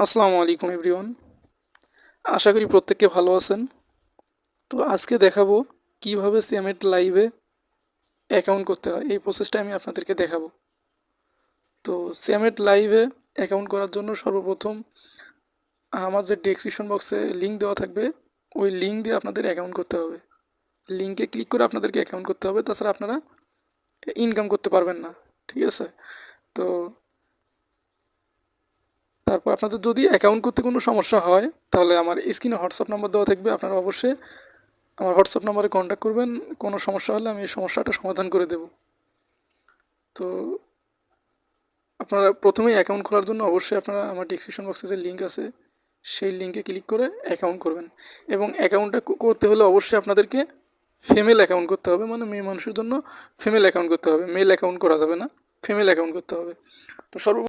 আসসালামু আলাইকুম এভরিওয়ান। আশা করি প্রত্যেকে ভালো আছেন। তো আজকে দেখাবো কিভাবে সিয়ামেট লাইভে অ্যাকাউন্ট করতে হয়, এই প্রসেসটা আমি আপনাদেরকে দেখাবো। তো সিয়ামেট লাইভে অ্যাকাউন্ট করার জন্য সর্বপ্রথম আমার যে ডেসক্রিপশন বক্সে লিঙ্ক দেওয়া থাকবে, ওই লিঙ্ক দিয়ে আপনাদের অ্যাকাউন্ট করতে হবে। লিঙ্কে ক্লিক করে আপনাদেরকে অ্যাকাউন্ট করতে হবে, তাছাড়া আপনারা ইনকাম করতে পারবেন না। ঠিক আছে? তো তারপর আপনাদের যদি অ্যাকাউন্ট করতে কোনো সমস্যা হয়, তাহলে আমার স্ক্রিনে হোয়াটসঅ্যাপ নাম্বার দেওয়া থাকবে। আপনারা অবশ্যই আমার হোয়াটসঅ্যাপ নাম্বারে কন্ট্যাক্ট করবেন। কোনো সমস্যা হলে আমি এই সমস্যাটা সমাধান করে দেব। তো আপনারা প্রথমেই অ্যাকাউন্ট খোলার জন্য অবশ্যই আপনারা আমার ডিসক্রিপশন বক্সে যে লিঙ্ক আছে, সেই লিঙ্কে ক্লিক করে অ্যাকাউন্ট করবেন। এবং অ্যাকাউন্টটা করতে হলে অবশ্যই আপনাদেরকে ফিমেল অ্যাকাউন্ট করতে হবে, মানে মেয়ে মানুষের জন্য ফিমেল অ্যাকাউন্ট করতে হবে, মেল অ্যাকাউন্ট করা যাবে না, ফিমেল অ্যাকাউন্ট করতে হবে। তো